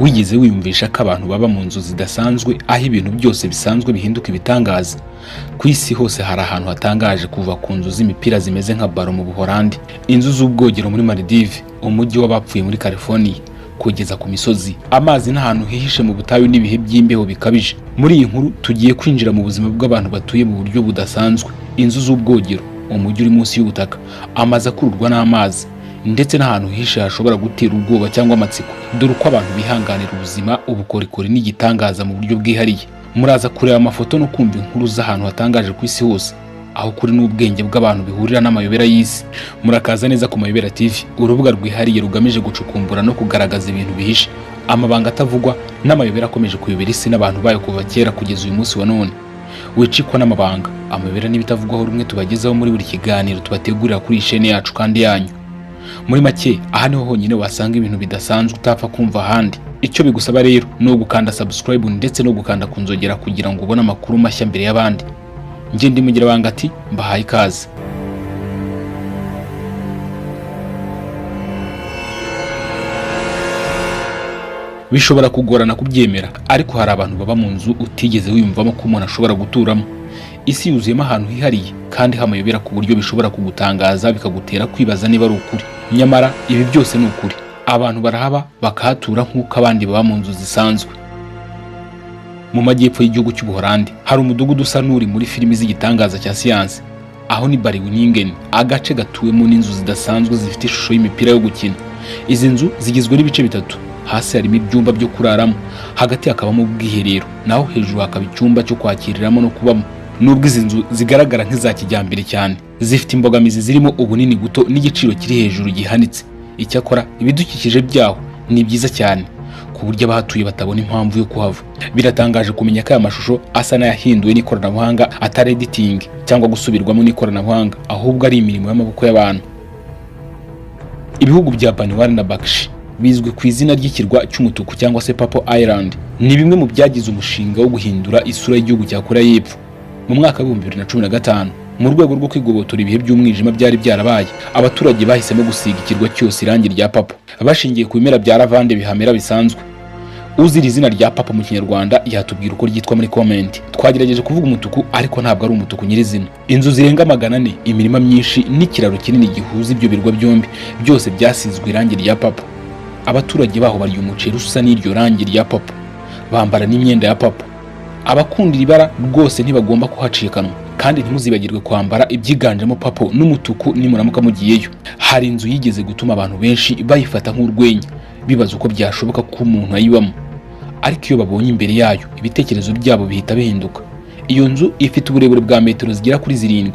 wigeze wiyumvisha ko abantu baba mu nzu zidasanzwe aho ibintu byose bisanzwe bihinduka ibitangaza? Ku isi hose hari ahantu hatangaje, kuva ku nzu z'imipira zimeze nka baro mu Buholandi, inzu z'ubwogero muri Maldives, umujyi w'abapfuye muri California, kugeza ku misozi, amazi n'ahantu hihishe mu butayu n'ibihe by'imbeho bikabije. Muri iyi nkuru tugiye kwinjira mu buzima bw'abantu batuye mu buryo budasanzwe, inzu z'ubwogero, umujyi uri munsi y'ubutaka, amazi akururwa n'amazi, ndetse n'ahantu hihishe hashobora gutera ubwoba cyangwa amatsiko. Dore uko abantu bihanganira ubuzima, ubukorikori n'igitangaza mu buryo bwihariye. Muraza kureba amafoto no kumva inkuru z'ahantu hatangaje ku isi hose, aho kuri n'ubwenge bw'abantu bihurira n'amayobera y'isi. Murakaza neza ku Mayobera TV, urubuga rwihariye rugamije gucukumbura no kugaragaza ibintu bihishe, amabanga atavugwa n'amayobera akomeje kuyobera isi n'abantu bayo kuva kera kugeza uyu munsi wa none. Wicikwa n'amabanga, amayobera n'ibitavugwaho rumwe tubagezaho muri buri kiganiro tubategurira kuri iyi chaîne yacu kandi yanyu. Muri make, aha niho honyine wasanga ibintu bidasanzwe utapfa kumva ahandi. Icyo bigusaba rero ni ugukanda subscribe ndetse no gukanda kunzogera kugira ngo ubone amakuru mashya mbere y'abandi. Nje ndi mugira banga ati mbahaye ikaze. Bishobora kugorana kubyemera, ariko hari abantu baba mu nzu utigeze wiyumvamo ko umuntu ashobora guturamo. Isi yuzuyemo ahantu hihariye kandi hamayobera ku buryo bishobora kugutangaza bikagutera kwibaza niba ari ukuri. Nyamara ibi byose ni ukuri. Abantu barahaba bakahatura nk'uko abandi baba mu nzu zisanzwe. Mu majyepfo y'igihugu cy'Ubuholandi hari umudugudu usa n'uri muri filimi z'igitangaza cya siyansi. Aho ni Biragoye, agace gatuwemo n'inzu zidasanzwe zifite ishusho y'imipira yo gukina. Izi nzu zigizwe n'ibice bitatu. Hasi harimo ibyumba byo kuraramo, hagati hakabamo ubwiherero, naho hejuru hakaba icyumba cyo kwakiriramo no kubamo. Nubwo izi nzu zigaragara nk'iza kijyambere cyane, zifite imbogamizi zirimo ubunini buto n'igiciro kiri hejuru gihanitse. Icyakora ibidukikije byaho ni byiza cyane ku buryo abahatuye batabona impamvu yo kuhava. Biratangaje kumenya ko aya mashusho asa n'ayahinduwe n'ikoranabuhanga, atari editing cyangwa gusubirwamo n'ikoranabuhanga, ahubwo ari imirimo y'amaboko y'abantu. Ibihugu bya Biragoye na Bakshi bizwi ku izina ry'ikirwa cy'umutuku cyangwa se Purple Island, ni bimwe mu byagize umushinga wo guhindura isura y'igihugu cya Korea y'Epfo. Mu mwaka wa 2015, mu rwego rwo kwigobotora ibihe by'umwijima byari byarabaye, abaturage bahisemo gusiga ikirwa cyose irangi rya purple, bashingiye ku bimera bya lavande bihamera bisanzwe. Uzira izina rya purple mu Kinyarwanda yatubwira uko ryitwa muri comment. Twagerageje kuvuga umutuku ariko ntabwo ari umutuku nyirizina. Inzu zirenga 400, imirima myinshi n'ikiraro kinini gihuza ibyo birwa byombi, byose byasizwe irangi rya purple. Abaturage baho barya umuceri usa n'iryo rangi rya purple, bambara n'imyenda ya purple. Abakundira ibara rwose ntibagomba kuhacikanwa, kandi ntimuzibagirwe kwambara ibyiganjemo purple n'umutuku nimuramuka mugiyeyo. Hari inzu yigeze gutuma abantu benshi bayifata nk'urwenya, bibaza uko byashoboka ko umuntu ayibamo, ariko iyo babonye imbere yayo ibitekerezo byabo bihita bihinduka. Iyo nzu ifite uburebure bwa metero zigera kuri 7,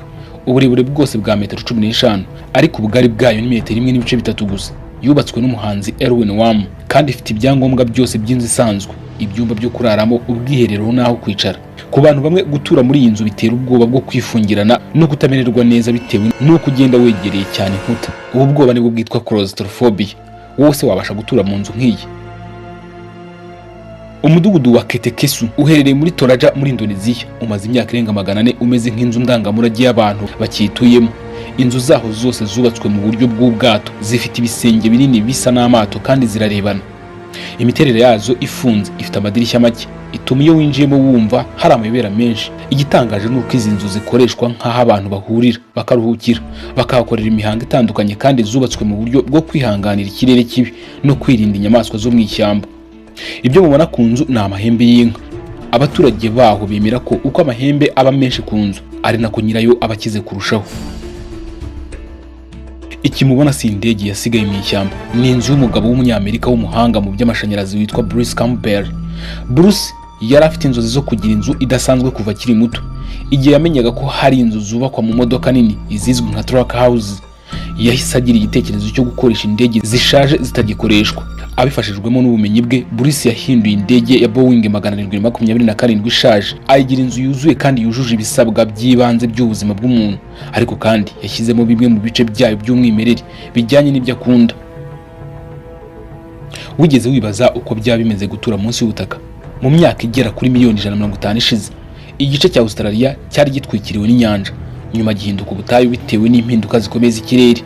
uburebure bwose bwa metero 15, ariko ubugari bwayo ni metero 1.3 gusa. Yubatswe n'umuhanzi Wam, kandi ifite ibyangombwa byose by'inzu isanzwe, ibyumba byo kuraramo, ubwiherero n'aho kwicara. Ku bantu bamwe gutura muri iyi nzu bitera ubwoba bwo kwifungirana no kutamererwa neza bitewe no kugenda wegereye cyane inkuta. Ubu bwoba nibwo bwitwa claustrophobia. Wose wabasha gutura mu nzu nk'iyi. Umudugudu wa Ketekesu uherereye muri Toraja muri Indonesia umaze imyaka irenga 400 umeze nk'inzu ndangamurage y'abantu bakituyemo. Inzu zaho zose zubatswe mu buryo bw'ubwato, zifite ibisenge binini bisa n'amato kandi zirarebana. Imiterere yazo ifunze, ifite amadirishya make, ituma iyo winjiyemo wumva hari amayobera menshi. Igitangaje nuko izi nzu zikoreshwa nk'aho abantu bahurira, bakaruhukira, bakahakorera imihango itandukanye, kandi zubatswe mu buryo bwo kwihanganira ikirere kibi no kwirinda inyamaswa zo mu ishyamba. Ibyo mubona ku nzu ni amahembe y'inka. Abaturage baho bemera ko uko amahembe aba menshi ku nzu, ari nako nyirayo abakize kurushaho. Iki mubona si indege yasigaye mu ishyamba, ni inzu y'umugabo w'umunyamerika w'umuhanga mu by'amashanyarazi witwa Bruce Campbell. Bruce yari afite inzozi zo kugira inzu idasanzwe kuva akiri muto. Igihe yamenyaga ko hari inzu zubakwa mu modoka nini izizwi nka truck house, yahise agira igitekerezo cyo gukoresha indege zishaje zitagikoreshwa. Abifashijwemo n'ubumenyi bwe, Bruce yahinduye indege ya Boeing 727 ishaje, ayigira inzu yuzuye kandi yujuje ibisabwa by'ibanze by'ubuzima bw'umuntu, ariko kandi yashyizemo bimwe mu bice byayo by'umwimerere bijyanye n'ibyo akunda. Wigeze wibaza uko byaba bimeze gutura munsi y'ubutaka? Mu myaka igera kuri 150 ishize, igice cya Australia cyari gitwikiriwe n'inyanja, nyuma gihinduka ubutayu bitewe n'impinduka zikomeye z'ikirere.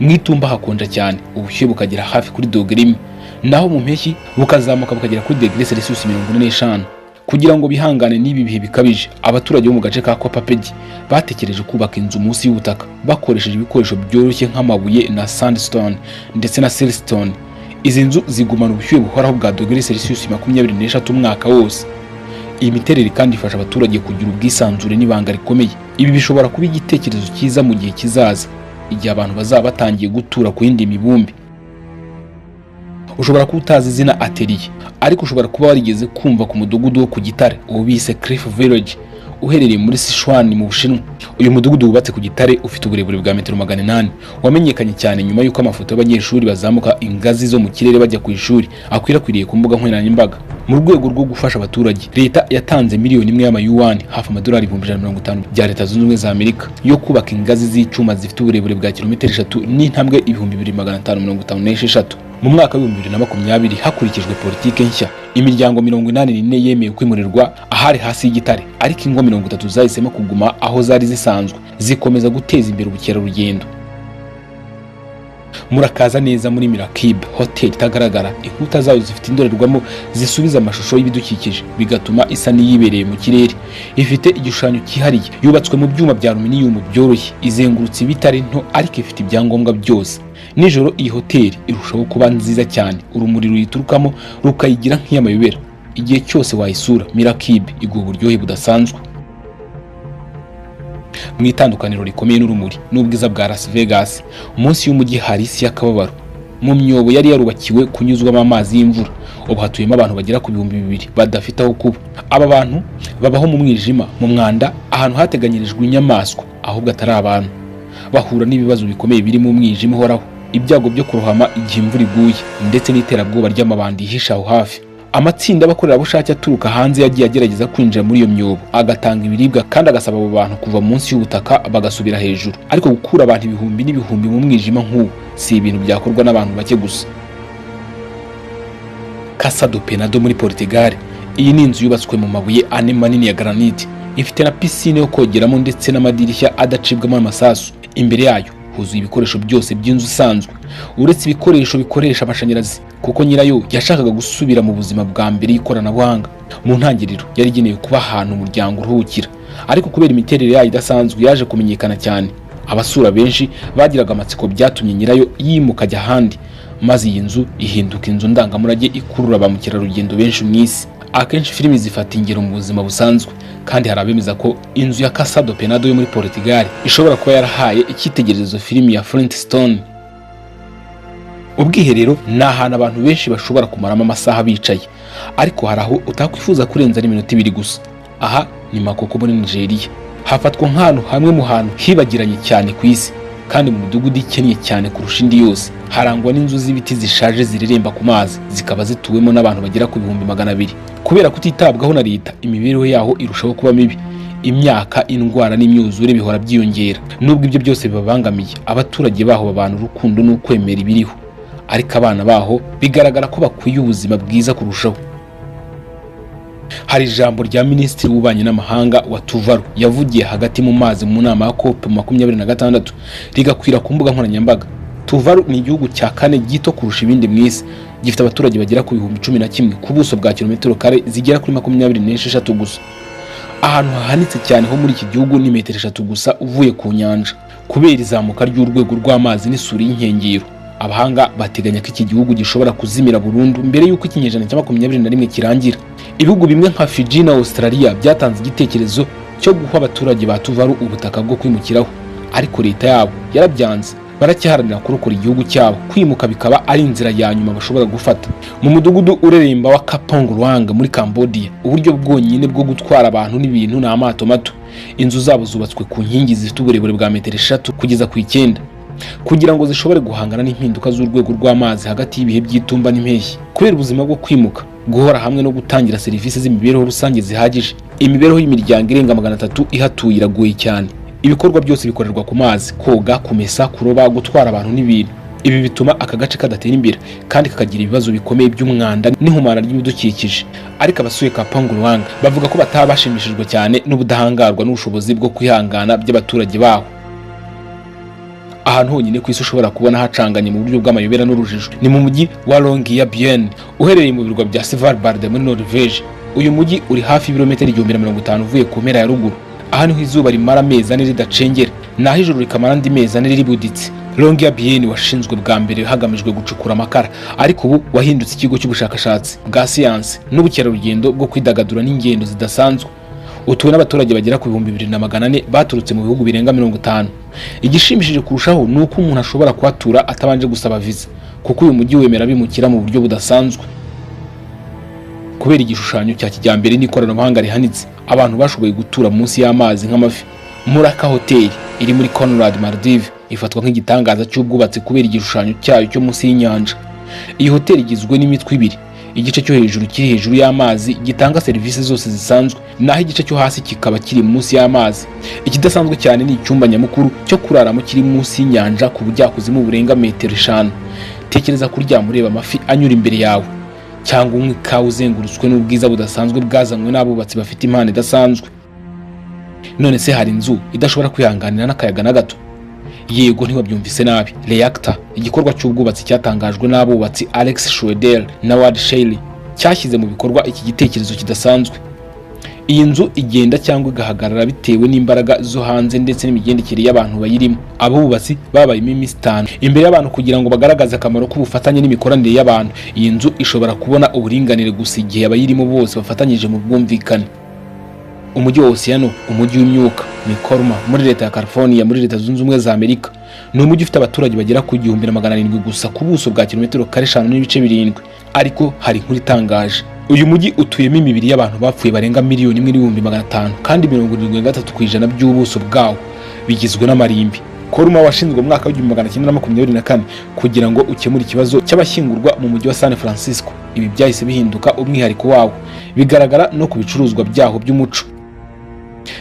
Mu itumba hakonja cyane, ubushyuhe bukagera hafi kuri dogere 1, naho mu mpeshyi bukazamuka bukagera kuri degere Celsius 45. Kugira ngo bihangane n'ibi bihe bikabije, abaturage bo mu gace ka Kopapedi batekereje kubaka inzu munsi y'ubutaka bakoresheje ibikoresho byoroshye nk'amabuye na sandstone ndetse na siltstone. Izi nzu zigumana ubushyuhe buhoraho bwa degere Celsius 23 umwaka wose. Iyi miterere kandi ifasha abaturage kugira ubwisanzure n'ibanga rikomeye. Ibi bishobora kuba igitekerezo cyiza mu gihe kizaza, igihe abantu bazaba batangiye gutura ku yindi mibumbe. Ushobora kuba utazi izina Hateye, ariko ushobora kuba warigeze kumva ku mudugudu wo ku Gitare uwo bise Cliff Village uherereye muri Sichuan mu Bushinwa. Uyu mudugudu wubatse ku gitare ufite uburebure bwa metero 800, wamenyekanye cyane nyuma y'uko amafoto y'abanyeshuri bazamuka ingazi zo mu kirere bajya ku ishuri akwirakwiriye ku mbuga nkoranyambaga. Mu rwego rwo gufasha abaturage, leta yatanze miliyoni imwe y'amayuwani, hafi amadolari 150 bya Leta Zunze Ubumwe za Amerika, yo kubaka ingazi z'icuma zifite uburebure bwa kilometero 3 n'intambwe 2556. Mu mwaka wa 2020 hakurikijwe politike nshya, imiryango 84 yemeye kwimurirwa ahari hasi y'igitare, ariko ingo 30 zahisemo kuguma aho zari zisanzwe zikomeza guteza imbere ubukerarugendo. Murakaza neza muri Mirakib Hotel itagaragara. Inkuta zayo zifite indorerwamo zisubiza amashusho y'ibidukikije, bigatuma isa n'iyibereye mu kirere. Ifite igishushanyo cyihariye, yubatswe mu byuma bya aluminium byoroshye, izengurutse ibitare nto ariko ifite ibyangombwa byose. Nijoro iyi hoteli irushaho kuba nziza cyane, urumuri ruyiturukamo rukayigira nk'iy'amayobera. Igihe cyose wayisura, Mirakib iguha uburyohe budasanzwe. Mu itandukaniro rikomeye n'urumuri n'ubwiza bwa Las Vegas, munsi y'umujyi hari isi y'akababaro. Mu myobo yari yarubakiwe kunyuzwamo amazi y'imvura, ubu hatuyemo abantu bagera ku 2000 badafite aho kuba. Aba bantu babaho mu mwijima, mu mwanda, ahantu hateganyirijwe inyamaswa ahubwo atari abantu. Bahura n'ibibazo bikomeye biri mu mwijima uhoraho, ibyago byo kurohama igihe imvura iguye, ndetse n'iterabwoba ry'amabandi yihisha aho hafi. Amatsinda abakorerabushake aturuka hanze yagiye agerageza kwinjira muri iyo myobo, agatanga ibiribwa kandi agasaba abo bantu kuva munsi y'ubutaka bagasubira hejuru. Ariko gukura abantu ibihumbi n'ibihumbi mu mwijima nk'uwo si ibintu byakorwa n'abantu bake gusa. Casa do Penado muri Portugal, iyi ni inzu yubatswe mu mabuye ane manini ya granite, ifite na piscine yo kogeramo ndetse n'amadirishya adacibwamo amasasu. Imbere yayo huzuye ibikoresho byose by'inzu isanzwe, uretse ibikoresho bikoresha amashanyarazi, kuko nyirayo yashakaga gusubira mu buzima bwa mbere y'ikoranabuhanga. Mu ntangiriro yari igenewe kuba ahantu umuryango uruhukira, ariko kubera imiterere yayo idasanzwe yaje kumenyekana cyane. Abasura benshi bagiraga amatsiko, byatumye nyirayo yimuka ajya ahandi, maze iyi nzu ihinduka inzu ndangamurage ikurura ba mukerarugendo benshi mu isi. Akenshi filimi zifata ingero mu buzima busanzwe, kandi hari abemeza ko inzu ya Casa do Penado yo muri Portugal ishobora kuba yarahaye icyitegererezo filimi ya Flintstone. Ubwiherero ni ahantu abantu benshi bashobora kumaramo amasaha bicaye, ariko hari aho utakwifuza kurenza n'iminota 2 gusa. Aha ni Makoko muri Nigeria, hafatwa nk'ahantu hamwe mu hantu hibagiranye cyane ku isi, kandi mu midugudu ikennye cyane kurusha indi yose. Harangwa n'inzu z'ibiti zishaje zireremba ku mazi, zikaba zituwemo n'abantu bagera ku 200,000. Kubera kutitabwaho na leta, imibereho yaho irushaho kuba mibi. Imyaka, indwara n'imyuzure bihora byiyongera. Nubwo ibyo byose bibabangamiye, abaturage baho babana urukundo n'ukwemera ibiriho, ariko abana baho bigaragara ko bakwiye ubuzima bwiza kurushaho. Hari ijambo rya Minisitiri w'Ububanyi n'Amahanga wa Tuvalu yavugiye hagati mu mazi mu nama ya COP26 rigakwira ku mbuga nkoranyambaga. Tuvalu ni igihugu cya kane gito kurusha ibindi mu isi, gifite abaturage bagera ku 11,000 ku buso bwa kilometero kare zigera kuri 26 gusa. Ahantu hahanitse cyane ho muri iki gihugu ni metero 3 gusa uvuye ku nyanja. Kubera izamuka ry'urwego rw'amazi n'isuri y'inkengero, abahanga bateganya ko iki gihugu gishobora kuzimira burundu mbere y'uko ikinyejana cya 21 kirangira. Ibihugu bimwe nka Fiji na Australia byatanze igitekerezo cyo guha abaturage ba Tuvalu ubutaka bwo kwimukiraho, ariko leta yabo yarabyanze. Baracyaharanira kurokora igihugu cyabo, kwimuka bikaba ari inzira ya nyuma bashobora gufata. Mu mudugudu ureremba wa Kapongluang muri Cambodia, uburyo bwonyine bwo gutwara abantu n'ibintu na amato mato. Inzu zabo zubatswe ku nkingi zifite uburebure bwa metero 3 kugeza ku 9, kugira ngo zishobore guhangana n'impinduka z'urwego rw'amazi hagati y'ibihe by'itumba n'impeshyi. Kubera ubuzima bwo kwimuka, guhora hamwe no gutangira serivisi z'imibereho rusange zihagije, imibereho y'imiryango irenga 300 ihatuye iragoye cyane. Ibikorwa byose bikorerwa ku mazi: koga, kumesa, kuroba, gutwara abantu n'ibintu. Ibi bituma aka gace kadatera imbere kandi kakagira ibibazo bikomeye by'umwanda n'ihumana ry'ibidukikije. Ariko abasuye Kapongluang bavuga ko batabashimishijwe cyane n'ubudahangarwa n'ubushobozi bwo kwihangana by'abaturage baho. ahantu honyine ku isi ushobora kubona hacanganye mu buryo bw'amayobera n'urujijo ni mu mujyi wa Longyearbyen uherereye mu birwa bya Svalbard muri Norvège. Uyu mujyi uri hafi y'ibirometero 1050 uvuye ku mpera ya ruguru. Aha niho izuba rimara amezi ane ridacengera, naho ijuru rikamara andi mezi ane riribuditse. Longyearbyen washinzwe bwa mbere hagamijwe gucukura amakara, ariko ubu wahindutse ikigo cy'ubushakashatsi bwa siyansi n'ubukerarugendo bwo kwidagadura n'ingendo zidasanzwe. Utuwe n'abaturage bagera ku 2400 baturutse mu bihugu birenga 50. Igishimishije kurushaho ni uko umuntu ashobora kuhatura atabanje gusaba visa, kuko uyu mujyi wemera bimukira mu buryo budasanzwe. Kubera igishushanyo cya kijyambere n'ikoranabuhanga rihanitse, abantu bashoboye gutura munsi y'amazi nk'amafi. Muraka Hotel iri muri Conrad, Maldives, ifatwa nk'igitangaza cy'ubwubatsi kubera igishushanyo cyayo cyo munsi y'inyanja. Iyi hotel igizwe n'imitwe ibiri. Igice cyo hejuru kiri hejuru y'amazi gitanga serivisi zose zisanzwe, naho igice cyo hasi kikaba kiri munsi y'amazi. Ikidasanzwe cyane ni icyumba nyamukuru cyo kuraramo kiri munsi y'inyanja ku bujyakuzimu burenga metero 5. Tekereza kuryama ureba amafi anyura imbere yawe, cyangwa unywa ikawa uzengurutswe n'ubwiza budasanzwe bwazanywe n'abubatsi bafite impano idasanzwe. None se hari inzu idashobora kwihanganira n'akayaga na gato? Yego, ntiwabyumvise nabi. Reactor, igikorwa cy'ubwubatsi cyatangajwe n'abubatsi Alex Schroeder na Ward Shelley, cyashyize mu bikorwa iki gitekerezo kidasanzwe. Iyi nzu igenda cyangwa igahagarara bitewe n'imbaraga zo hanze ndetse n'imigendekere y'abantu bayirimo. Abubatsi babayemo iminsi 5 imbere y'abantu kugira ngo bagaragaze akamaro k'ubufatanye n'imikoranire y'abantu. Iyi nzu ishobora kubona uburinganire gusa igihe abayirimo bose bafatanyije mu bwumvikane. Umujyi wa Oceano, umujyi w'imyuka, ni Kumva muri leta ya California muri leta zunze ubumwe za Amerika. Ni umujyi ufite abaturage bagera ku 1700 gusa ku buso bwa kilometero kare 5.7, ariko hari inkuru itangaje. Uyu mujyi utuyemo imibiri y'abantu bapfuye barenga 1,500,000 kandi 73% by'ubuso bwawo bigizwe n'amarimbi. Kumva washinzwe mu mwaka wa 1924 kugira ngo ukemure ikibazo cy'abashyingurwa mu mujyi wa San Francisco. Ibi byahise bihinduka umwihariko wawo, bigaragara no ku bicuruzwa byaho by'umuco.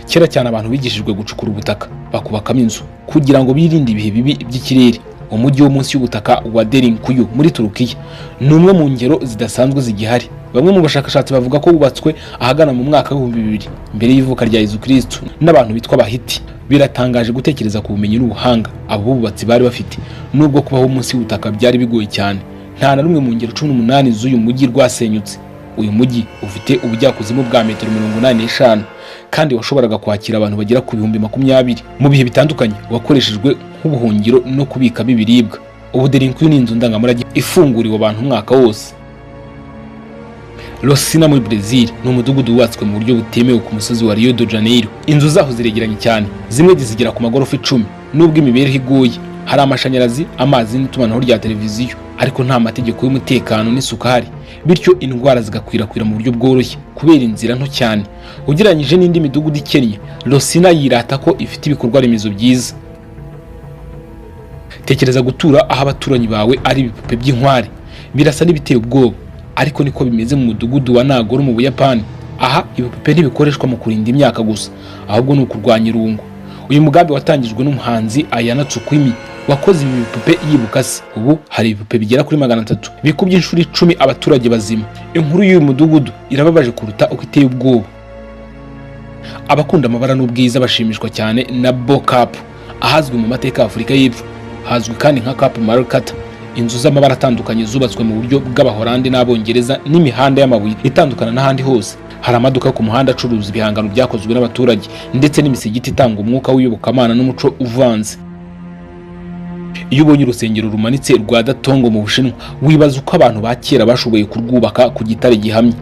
Kera cyane abantu bigishijwe gucukura ubutaka bakubakamo inzu kugira ngo birinde ibihe bibi by'ikirere. Umujyi wo munsi y'ubutaka wa Derinkuyu muri Turukiya ni umwe mu ngero zidasanzwe zigihari. Bamwe mu bashakashatsi bavuga ko wubatswe ahagana mu mwaka wa 2000 mbere y'ivuka rya Yesu Kristo n'abantu bitwa Abahiti. Biratangaje gutekereza ku bumenyi n'ubuhanga abo bubatsi bari bafite, nubwo kubaho munsi y'ubutaka byari bigoye cyane. Nta na rumwe mu ngero 18 z'uyu mujyi rwasenyutse. Uyu mujyi ufite ubujyakuzimu bwa metero 85 kandi washoboraga kwakira abantu bagera ku 20,000 mu bihe bitandukanye. Wakoreshejwe nk'ubuhungiro no kubika ibiribwa. Ubu Derinkuyu ni inzu ndangamurage ifunguriwe abantu umwaka wose. Rosina muri Brazil ni umudugudu wubatswe mu buryo butemewe ku musozi wa Rio de Janeiro. Inzu zaho ziregeranye cyane, zimwe zigera ku magorofa 10. Nubwo imibereho igoye, hari amashanyarazi, amazi n'itumanaho rya televiziyo, ariko nta mategeko y'umutekano n'isuku ahari, bityo indwara zigakwirakwira mu buryo bworoshye kubera inzira nto cyane. Ugereranyije n'indi midugudu ikennye, Rosina yirata ko ifite ibikorwa remezo byiza. Tekereza gutura aho abaturanyi bawe ari ibipupe by'inkware. Birasa n'ibiteye ubwoba, ariko niko bimeze mu mudugudu wa Nagoro mu Buyapani. Aha ibipupe ntibikoreshwa mu kurinda imyaka gusa, ahubwo ni ukurwanya irungu. Uyu mugambi watangijwe n'umuhanzi Ayana Tsukwimi wakoze ibi bipupe yibuka se. Ubu hari ibipupe bigera kuri 300 bikubye inshuro 10 abaturage bazima. Inkuru y'uyu mudugudu irababaje kuruta uko iteye ubwoba. Abakunda amabara n'ubwiza bashimishwa cyane na Bokap, ahazwi mu mateka ya Afurika y'Epfo. Hazwi kandi nka Cap Markata, inzu z'amabara atandukanye zubatswe mu buryo bw'Abahorandi n'Abongereza n'imihanda y'amabuye itandukana n'ahandi hose. Hari amaduka ku muhanda acuruza ibihangano byakozwe n'abaturage ndetse n'imisigiti itanga umwuka w'iyobokamana n'umuco uvanze. Iyo ubonye urusengero rumanitse rwa Datongo mu Bushinwa, wibaza uko abantu ba kera bashoboye kurwubaka ku gitare gihamye.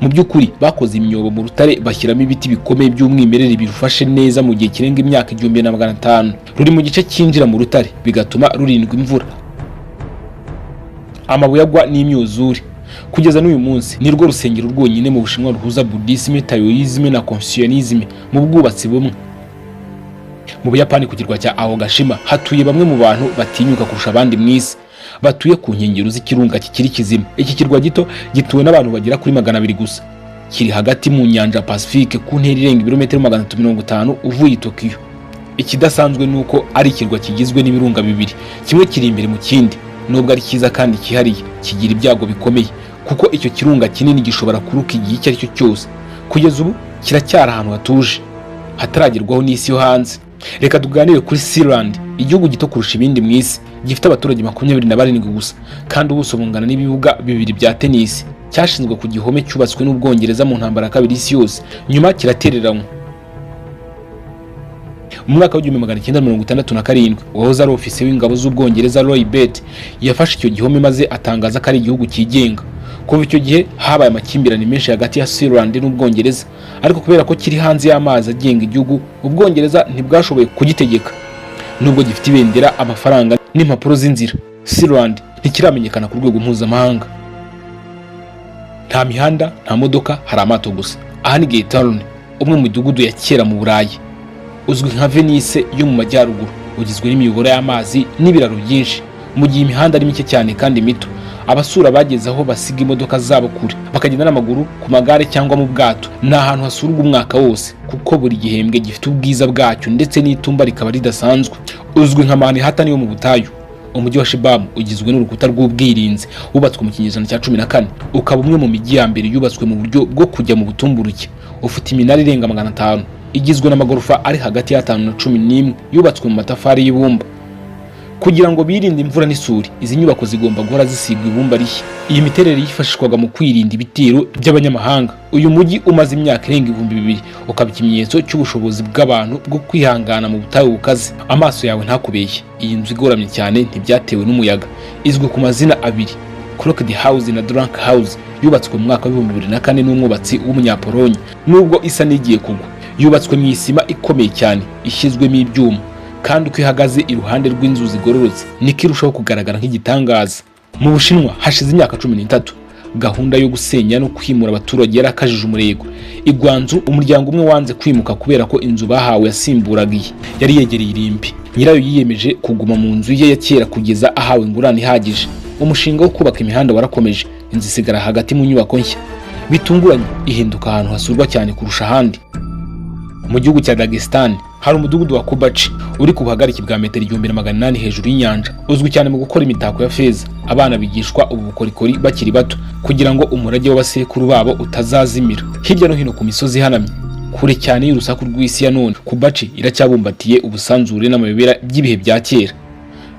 Mu by'ukuri bakoze imyobo mu rutare bashyiramo ibiti bikomeye by'umwimerere birufashe neza mu gihe kirenga imyaka 1500. Ruri mu gice cyinjira mu rutare bigatuma rurindwa imvura, amabuye agwa n'imyuzure. Kugeza n'uyu munsi ni rwo rusengero rwonyine mu Bushinwa ruhuza Buddhism, Taoism na Confucianism mu bwubatsi bumwe. Mu Buyapani ku kirwa cya Aogashima hatuye bamwe mu bantu batinyuka kurusha abandi mu isi. Batuye ku nkengero z'ikirunga kikiri kizima. Iki kirwa gito gituwe n'abantu bagera kuri 200 gusa. Kiri hagati mu nyanja Pacifique ku ntera irenga ibirometero 350 uvuye i Tokyo. Ikidasanzwe nuko ari ikirwa kigizwe n'ibirunga bibiri, kimwe kiri imbere mu kindi. Nubwo ari cyiza kandi kihariye, kigira ibyago bikomeye kuko icyo kirunga kinini gishobora kuruka igihe icyo ari cyo cyose. Kugeza ubu kiracyari ahantu hatuje, hataragerwaho n'isi yo hanze. Reka tuganire kuri Sealand, igihugu gito kurusha ibindi mu isi, gifite abaturage 27 gusa kandi ubuso bungana n'ibibuga bibiri bya tennis. Cyashinzwe ku gihome cyubatswe n'Ubwongereza mu ntambara ya kabiri y'isi yose, nyuma kiratereranywa. Mu mwaka wa 1967 uwahoze ari ofisi w'ingabo z'Ubwongereza Roy Bett yafashe icyo gihome maze atangaza ko ari igihugu cyigenga. Kuva icyo gihe habaye amakimbirane menshi hagati ya Sealand n'Ubwongereza, ariko kubera ko kiri hanze y'amazi agenga igihugu, Ubwongereza ntibwashoboye kugitegeka. Nubwo gifite ibendera, amafaranga n'impapuro z'inzira, Sealand ntikiramenyekana ku rwego mpuzamahanga. Nta mihanda, nta modoka, hari amato gusa. Aha ni Gaytown, umwe mu midugudu ya kera mu Burayi, uzwi nka Venice yo mu majyaruguru, ugizwe n'imiyoboro y'amazi n'ibiraro byinshi. Mu gihe imihanda ari mike cyane kandi mito, abasura bageze aho basiga imodoka zabo kure bakagenda n'amaguru, ku magare cyangwa mu bwato. Ni ahantu hasurwa umwaka wose kuko buri gihembwe gifite ubwiza bwacyo ndetse n'itumba rikaba ridasanzwe. Uzwi nka Manhattan yo mu butayu, umujyi wa Haba ugizwe n'urukuta rw'ubwirinzi wubatswe mu kinyejana cya 14, ukaba umwe mu mijyi ya mbere yubatswe mu buryo bwo kujya mu butumburuke. Ufite iminara irenga 500 igizwe n'amagorofa ari hagati ya 5 na 11 yubatswe mu matafari y'ibumba. Kugira ngo birinde imvura n'isuri, izi nyubako zigomba guhora zisigwa ibumba rishya. Iyi miterere yifashishwaga mu kwirinda ibitero by'abanyamahanga. Uyu mujyi umaze imyaka irenga 2000 ukaba ikimenyetso cy'ubushobozi bw'abantu bwo kwihangana mu butayu bukaze. Amaso yawe ntakubeshye, iyi nzu igoramye cyane ntibyatewe n'umuyaga. Izwi ku mazina abiri, Crooked House na Drunk House, yubatswe mu mwaka wa 2004 n'umwubatsi w'umunyapolonye. Nubwo isa n'igiye kugwa, yubatswe mu isima ikomeye cyane ishyizwemo ibyuma, kandi uko ihagaze iruhande rw'inzu zigororotse niko irushaho kugaragara nk'igitangaza. Mu Bushinwa hashize imyaka 13 gahunda yo gusenya no kwimura abaturage yarakajije umurego. Igwanzu, umuryango umwe wanze kwimuka kubera ko inzu bahawe yasimburaga iyi yari yegereye irimbi. Nyirayo yiyemeje kuguma mu nzu ye ya kera kugeza ahawe ingurane ihagije. Umushinga wo kubaka imihanda warakomeje, inzu isigara hagati mu nyubako nshya. Bitunguranye ihinduka ahantu hasurwa cyane kurusha ahandi. Mu gihugu cya Dagestan hari umudugudu wa Kubachi uri ku buhagarike bwa metero 1800 hejuru y'inyanja, uzwi cyane mu gukora imitako ya feza. Abana bigishwa ubu bukorikori bakiri bato kugira ngo umurage w'abasekuru babo utazazimira. Hirya no hino ku misozi ihanamye, kure cyane y'urusaku rw'isi ya none, Kubachi iracyabumbatiye ubusanzure n'amayobera by'ibihe bya kera.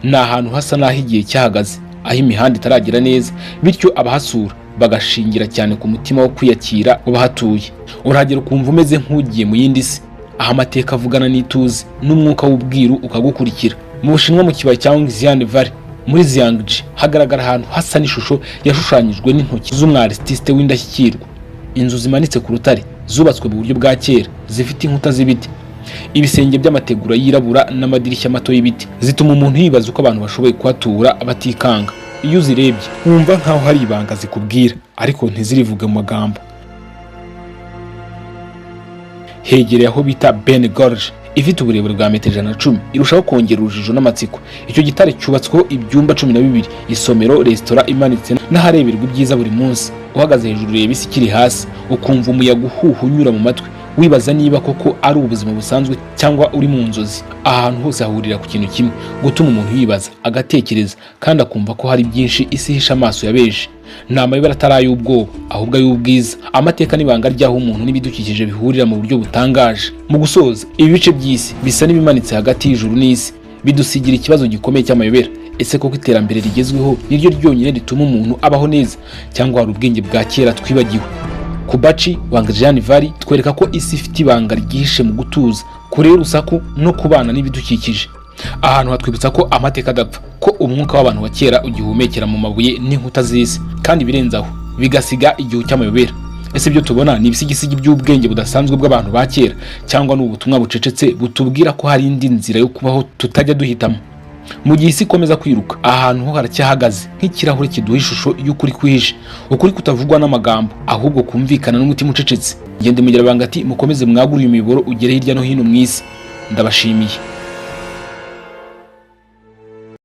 Ni ahantu hasa n'aho igihe cyahagaze, aho imihanda itaragera neza, bityo abahasura bagashingira cyane ku mutima wo kwiyakira w'abahatuye. Urahagera ukumva umeze nk'ugiye mu yindi si, aho amateka avugana n'ituze n'umwuka w'ubwiru ukagukurikira. Mu Bushinwa mu kibaya cya Xi'an Valley muri Jiangxi hagaragara ahantu hasa n'ishusho yashushanyijwe n'intoki z'umwartiste w'indashyikirwa. Inzu zimanitse ku rutare zubatswe mu buryo bwa kera, zifite inkuta z'ibiti, ibisenge by'amategura yirabura n'amadirishya mato y'ibiti, zituma umuntu yibaza uko abantu bashoboye kuhatura batikanga. Iyo uzirebye wumva nkaho hari ibanga zikubwira, ariko ntizirivuge mu magambo. Hegereye aho bita Ben Gorge, ifite uburebure bwa metero 110, irushaho kongera urujijo n'amatsiko. Icyo gitare cyubatsweho ibyumba 12, isomero, resitora imanitse n'ahareberwa ibyiza buri munsi. Uhagaze hejuru ureba isi ikiri hasi, ukumva umuyaga uhuha unyura mu matwi, wibaza niba koko ari ubuzima busanzwe cyangwa uri mu nzozi. Ahantu hose hahurira ku kintu kimwe, gutuma umuntu yibaza, agatekereza, kandi akumva ko hari byinshi isi hisha amaso yabeje. Ni amayobera atari ay'ubwoba, ahubwo ay'ubwiza. Amateka n'ibanga ry'aho umuntu n'ibidukikije bihurira mu buryo butangaje. Mu gusoza, ibi bice by'isi bisa n'ibimanitse hagati y'ijuru n'isi, bidusigira ikibazo gikomeye cy'amayobera. Ese koko iterambere rigezweho niryo ryonyine rituma umuntu abaho neza, cyangwa hari ubwenge bwa kera twibagiwe? Kubachi, Xi'an Valley twereka ko isi ifite ibanga ryihishe mu gutuza, kure y'urusaku no kubana n'ibidukikije. Ahantu hatwibutsa ko amateka adapfa, ko umwuka w'abantu wa kera ugihumekera mu mabuye n'inkuta z'isi, kandi birenzaho bigasiga igihu cy'amayobera. Ese ibyo tubona ni ibisigisigi by'ubwenge budasanzwe bw'abantu ba kera, cyangwa ni ubutumwa bucecetse butubwira ko hari indi nzira yo kubaho tutajya duhitamo? Mu gihe isi ikomeza kwiruka, ahantu ho haracyahagaze nk'ikirahure kiduha ishusho y'ukuri kwihishe, ukuri kutavugwa n'amagambo, ahubwo kumvikana n'umutima ucecetse. Ngende mugira bangati mukomeze mwagura uyu miyoboro ugere hirya no hino mu isi. Ndabashimiye.